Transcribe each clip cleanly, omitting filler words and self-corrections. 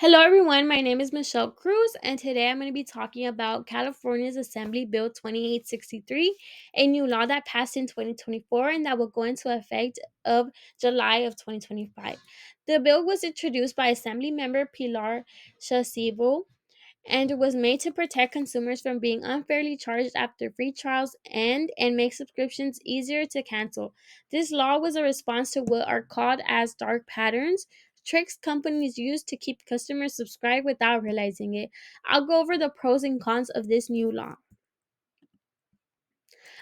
Hello, everyone. My name is Michelle Cruz, and today I'm going to be talking about California's Assembly Bill 2863, a new law that passed in 2024 and that will go into effect of July of 2025. The bill was introduced by Assembly Member Pilar Shasivo and it was made to protect consumers from being unfairly charged after free trials and make subscriptions easier to cancel. This law was a response to what are called as dark patterns, tricks companies use to keep customers subscribed without realizing it. I'll go over the pros and cons of this new law.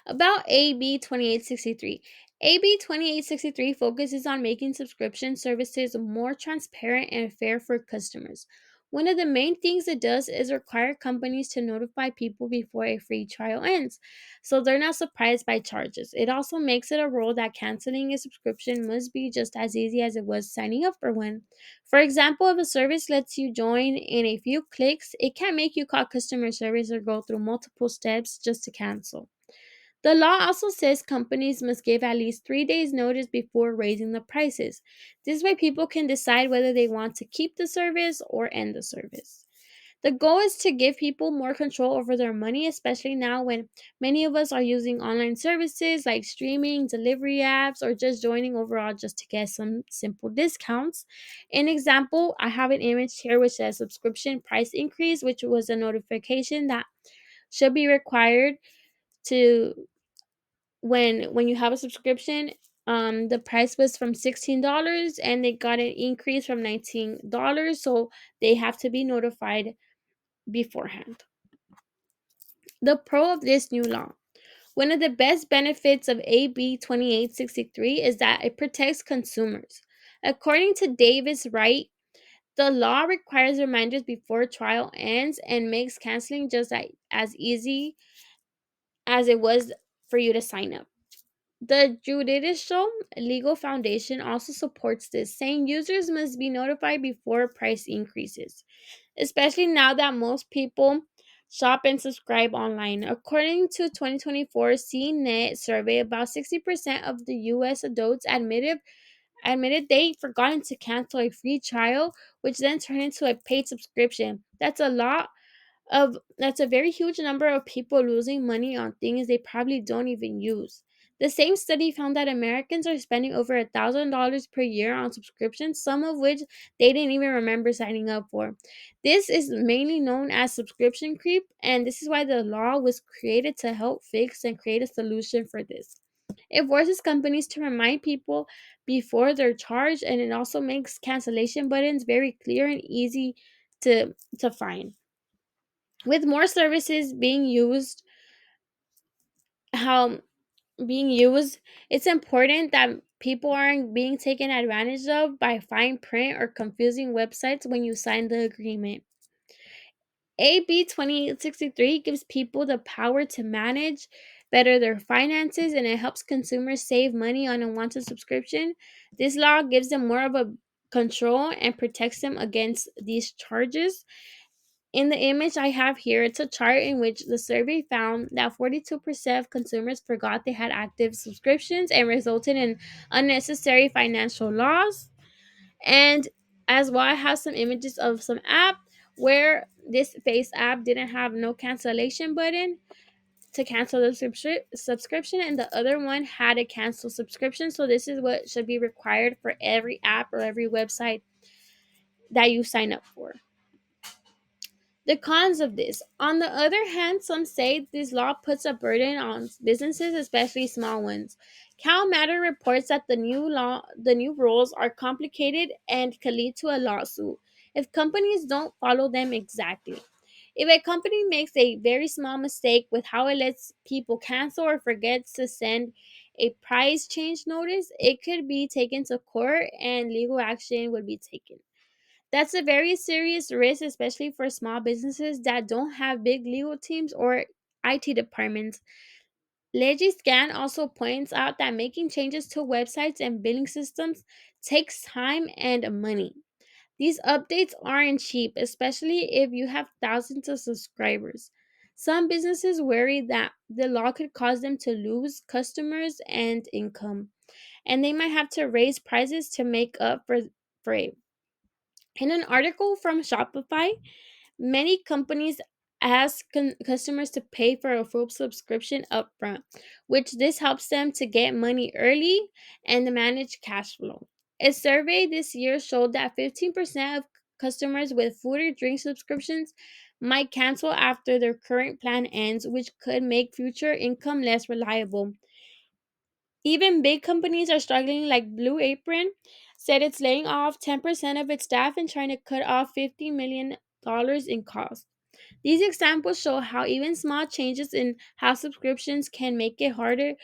About AB 2863. AB 2863 focuses on making subscription services more transparent and fair for customers. One of the main things it does is require companies to notify people before a free trial ends, so they're not surprised by charges. It also makes it a rule that canceling a subscription must be just as easy as it was signing up for one. For example, if a service lets you join in a few clicks, it can make you call customer service or go through multiple steps just to cancel. The law also says companies must give at least 3 days' notice before raising the prices. This way, people can decide whether they want to keep the service or end the service. The goal is to give people more control over their money, especially now when many of us are using online services like streaming, delivery apps, or just joining overall just to get some simple discounts. An example, I have an image here which says subscription price increase, which was a notification that should be required to when you have a subscription. The price was from $16 and they got an increase from $19, so they have to be notified beforehand. The pro of this new law: one of the best benefits of AB 2863 is that it protects consumers. According to Davis Wright, the law requires reminders before trial ends and makes canceling just as easy as it was for you to sign up. The Judicial Legal Foundation also supports this, saying users must be notified before price increases, especially now that most people shop and subscribe online. According to 2024 CNET survey, about 60% of the US adults admitted they forgotten to cancel a free trial, which then turned into a paid subscription. That's a very huge number of people losing money on things they probably don't even use. The same study found that Americans are spending over $1,000 per year on subscriptions, some of which they didn't even remember signing up for. This is mainly known as subscription creep, and this is why the law was created to help fix and create a solution for this. It forces companies to remind people before they're charged, and it also makes cancellation buttons very clear and easy to find. With more services how being used, it's important that people aren't being taken advantage of by fine print or confusing websites when you sign the agreement. AB 2863 gives people the power to manage better their finances, and it helps consumers save money on unwanted subscription. This law gives them more of a control and protects them against these charges. In the image I have here, it's a chart in which the survey found that 42% of consumers forgot they had active subscriptions and resulted in unnecessary financial loss. And as well, I have some images of some app where this Face app didn't have no cancellation button to cancel the subscription, and the other one had a cancel subscription. So this is what should be required for every app or every website that you sign up for. The cons of this. On the other hand, some say this law puts a burden on businesses, especially small ones. CalMatter reports that the new rules are complicated and could lead to a lawsuit if companies don't follow them exactly. If a company makes a very small mistake with how it lets people cancel or forgets to send a price change notice, it could be taken to court and legal action would be taken. That's a very serious risk, especially for small businesses that don't have big legal teams or IT departments. Legiscan also points out that making changes to websites and billing systems takes time and money. These updates aren't cheap, especially if you have thousands of subscribers. Some businesses worry that the law could cause them to lose customers and income, and they might have to raise prices to make up for it. In an article from Shopify, many companies ask customers to pay for a full subscription upfront, which this helps them to get money early and to manage cash flow. A survey this year showed that 15% of customers with food or drink subscriptions might cancel after their current plan ends, which could make future income less reliable. Even big companies are struggling, like Blue Apron said it's laying off 10% of its staff and trying to cut off $50 million in costs. These examples show how even small changes in how subscriptions can make it harder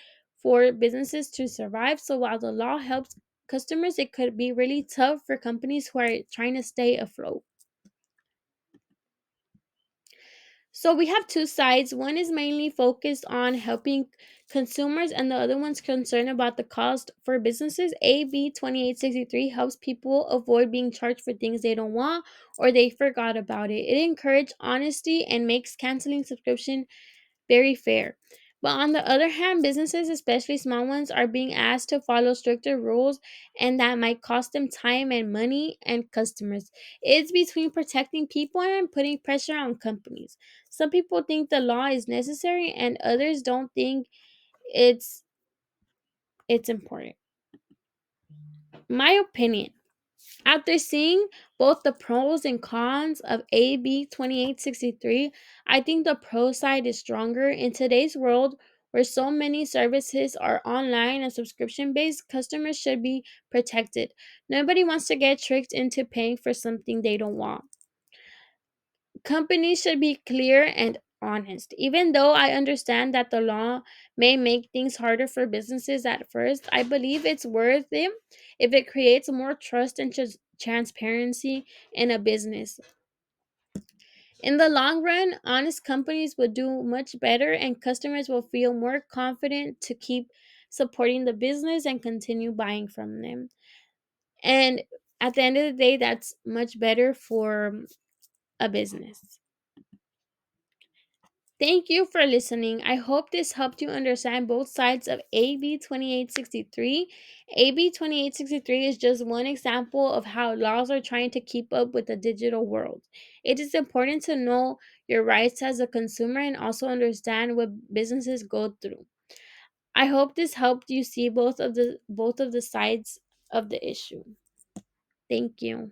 for businesses to survive. So while the law helps customers, it could be really tough for companies who are trying to stay afloat. So we have two sides. One is mainly focused on helping consumers, and the other one's concerned about the cost for businesses. AB 2863 helps people avoid being charged for things they don't want or they forgot about it. It encourages honesty and makes canceling subscription very fair. But on the other hand, businesses, especially small ones, are being asked to follow stricter rules, and that might cost them time and money and customers. It's between protecting people and putting pressure on companies. Some people think the law is necessary, and others don't think it's it's important. My opinion. After seeing both the pros and cons of AB 2863, I think the pro side is stronger. In today's world, where so many services are online and subscription based, customers should be protected. Nobody wants to get tricked into paying for something they don't want. Companies should be clear and honest. Even though I understand that the law may make things harder for businesses at first, I believe it's worth it if it creates more trust and transparency in a business. In the long run, honest companies will do much better and customers will feel more confident to keep supporting the business and continue buying from them. And at the end of the day, that's much better for a business. Thank you for listening. I hope this helped you understand both sides of AB 2863. AB 2863 is just one example of how laws are trying to keep up with the digital world. It is important to know your rights as a consumer and also understand what businesses go through. I hope this helped you see both of the sides of the issue. Thank you.